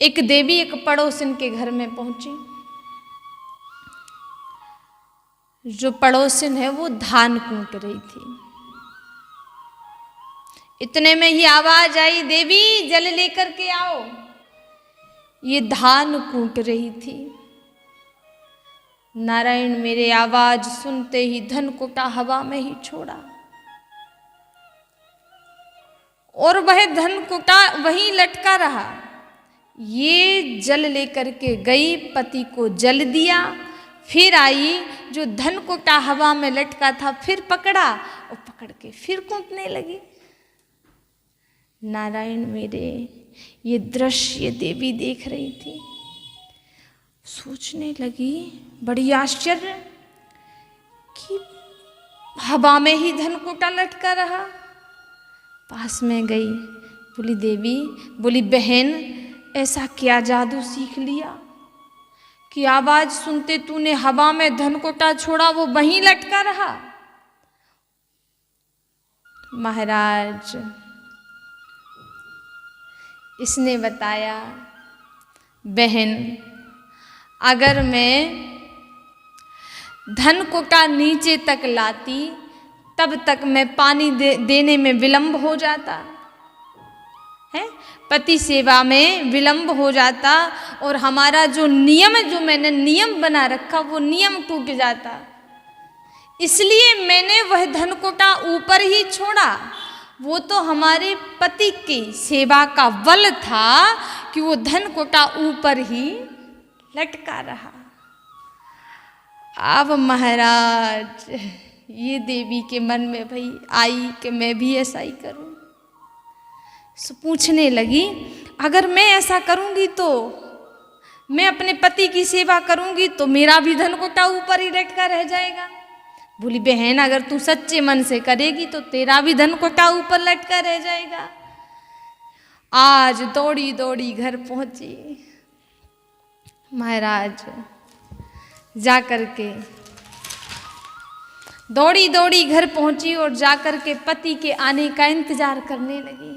एक देवी एक पड़ोसन के घर में पहुंची। जो पड़ोसन है वो धान कूट रही थी। इतने में ही आवाज आई, देवी जल लेकर के आओ। ये धान कूट रही थी। नारायण मेरे आवाज सुनते ही धन कुटा हवा में ही छोड़ा और वह धन कुटा वहीं लटका रहा। ये जल लेकर के गई, पति को जल दिया, फिर आई, जो धन कुटा हवा में लटका था फिर पकड़ा और पकड़ के फिर कूटने लगी। नारायण मेरे, ये दृश्य देवी देख रही थी। सोचने लगी, बड़ी आश्चर्य कि हवा में ही धन कुटा लटका रहा। पास में गई, बोली देवी, बोली बहन, ऐसा क्या जादू सीख लिया कि आवाज सुनते तूने हवा में धन कोटा छोड़ा, वो वहीं लटका रहा। महाराज, इसने बताया, बहन, अगर मैं धन कोटा नीचे तक लाती तब तक मैं पानी देने में विलंब हो जाता है, पति सेवा में विलंब हो जाता और हमारा जो नियम, जो मैंने नियम बना रखा, वो नियम टूट जाता। इसलिए मैंने वह धन कोटा ऊपर ही छोड़ा। वो तो हमारे पति की सेवा का बल था कि वो धन कोटा ऊपर ही लटका रहा। अब महाराज, ये देवी के मन में भाई आई कि मैं भी ऐसा ही करूं। सो पूछने लगी, अगर मैं ऐसा करूंगी तो मैं अपने पति की सेवा करूंगी तो मेरा भी धन कोटा ऊपर ही लटका रह जाएगा। बोली बहन, अगर तू सच्चे मन से करेगी तो तेरा भी धन कोटा ऊपर लटका रह जाएगा। आज दौड़ी दौड़ी घर पहुंची। महाराज जा करके दौड़ी दौड़ी घर पहुंची और जाकर के पति के आने का इंतजार करने लगी।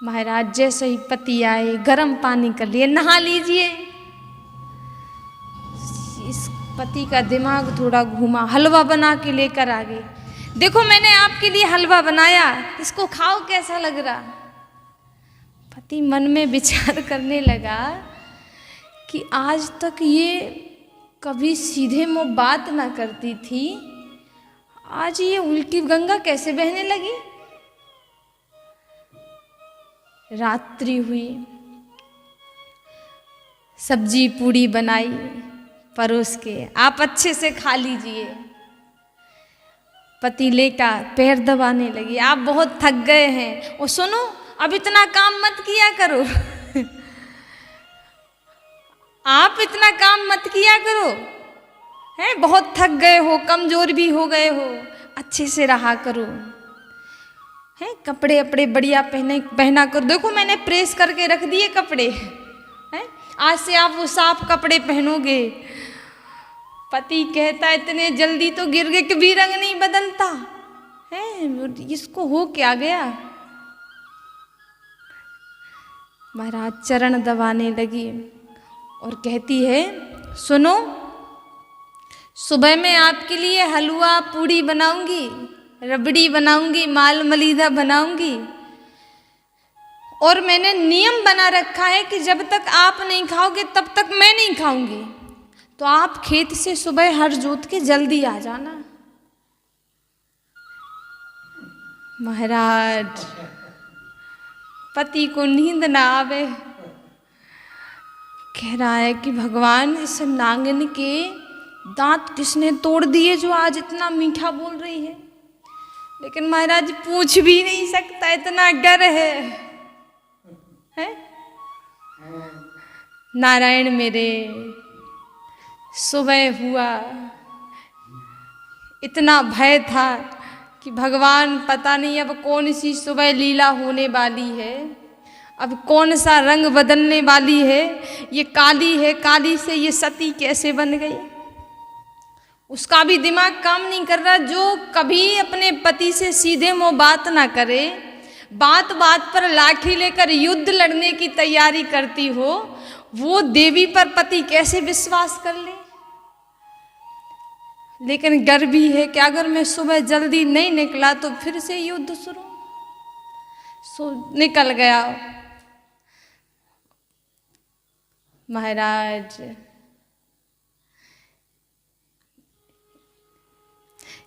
महाराज जैसे ही पति आए, गर्म पानी कर लिए, नहा लीजिए। इस पति का दिमाग थोड़ा घूमा, हलवा बना के लेकर आ गई। देखो मैंने आपके लिए हलवा बनाया, इसको खाओ, कैसा लग रहा। पति मन में विचार करने लगा कि आज तक ये कभी सीधे मुंह बात ना करती थी, आज ये उल्टी गंगा कैसे बहने लगी। रात्रि हुई, सब्जी पूड़ी बनाई परोस के, आप अच्छे से खा लीजिए। पति लेटा पैर दबाने लगी, आप बहुत थक गए हैं। और सुनो, अब इतना काम मत किया करो आप इतना काम मत किया करो, हैं, बहुत थक गए हो, कमजोर भी हो गए हो, अच्छे से रहा करो, हैं, कपड़े अपड़े बढ़िया पहना करो। देखो मैंने प्रेस करके रख दिए कपड़े, हैं, आज से आप वो साफ कपड़े पहनोगे। पति कहता इतने जल्दी तो गिर गए, कभी रंग नहीं बदलता है, इसको हो क्या गया। महाराज चरण दबाने लगी और कहती है, सुनो, सुबह मैं आपके लिए हलवा पूड़ी बनाऊंगी, रबड़ी बनाऊंगी, माल मलीदा बनाऊंगी, और मैंने नियम बना रखा है कि जब तक आप नहीं खाओगे तब तक मैं नहीं खाऊंगी। तो आप खेत से सुबह हर जोत के जल्दी आ जाना। महाराज, पति को नींद ना आवे, कह रहा है कि भगवान, इस नांगन के दांत किसने तोड़ दिए जो आज इतना मीठा बोल रही है। लेकिन महाराज पूछ भी नहीं सकता, इतना डर है? नारायण मेरे, सुबह हुआ, इतना भय था कि भगवान पता नहीं अब कौन सी सुबह लीला होने वाली है, अब कौन सा रंग बदलने वाली है। ये काली है, काली से ये सती कैसे बन गई। उसका भी दिमाग काम नहीं कर रहा। जो कभी अपने पति से सीधे मुंह बात ना करे, बात बात पर लाठी लेकर युद्ध लड़ने की तैयारी करती हो, वो देवी पर पति कैसे विश्वास कर ले। लेकिन डर भी है कि अगर मैं सुबह जल्दी नहीं निकला तो फिर से युद्ध शुरू। सो निकल गया। महाराज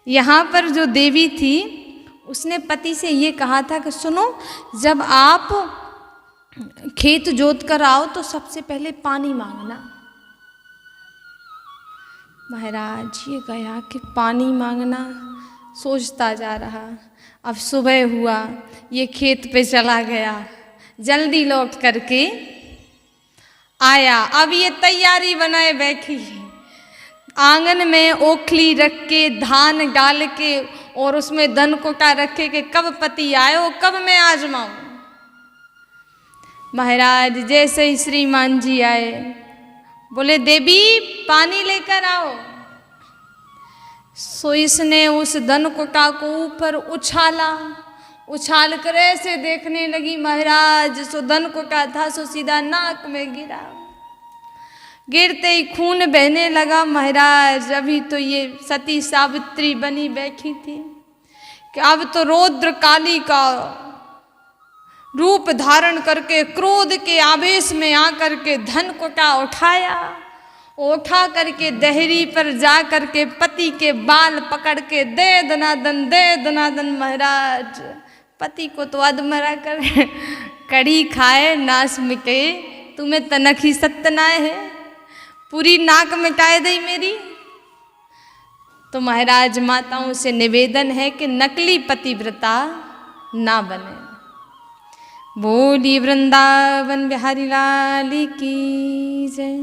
यहाँ पर जो देवी थी उसने पति से ये कहा था कि सुनो, जब आप खेत जोत कर आओ तो सबसे पहले पानी मांगना। महाराज ये गया कि पानी मांगना, सोचता जा रहा। अब सुबह हुआ, ये खेत पे चला गया, जल्दी लौट करके आया। अब ये तैयारी बनाए बैठी है, आंगन में ओखली रख के, धान डाल के और उसमें धन कोटा रखे कि कब पति आए हो, कब मैं आजमाऊं। महाराज जैसे ही श्रीमान जी आए, बोले देवी पानी लेकर आओ। सो इसने उस धन कोटा को ऊपर उछाला, उछाल कर ऐसे देखने लगी। महाराज सो धन कोटा था सो सीधा नाक में गिरा। गिरते ही खून बहने लगा। महाराज अभी तो ये सती सावित्री बनी बैठी थी कि अब तो रौद्र काली का रूप धारण करके क्रोध के आवेश में आकर के धन कोटा उठाया, उठा करके दहरी पर जा करके पति के बाल पकड़ के दे दनादन, दे दनादन। महाराज पति को तो अधमरा कर कड़ी खाए नाश मिटे, तुम्हें तनक ही सत्यनाय है, पूरी नाक मिटाए दई मेरी। तो महाराज माताओं से निवेदन है कि नकली पतिव्रता ना बने। बोली वृंदावन बिहारी लाल की जय।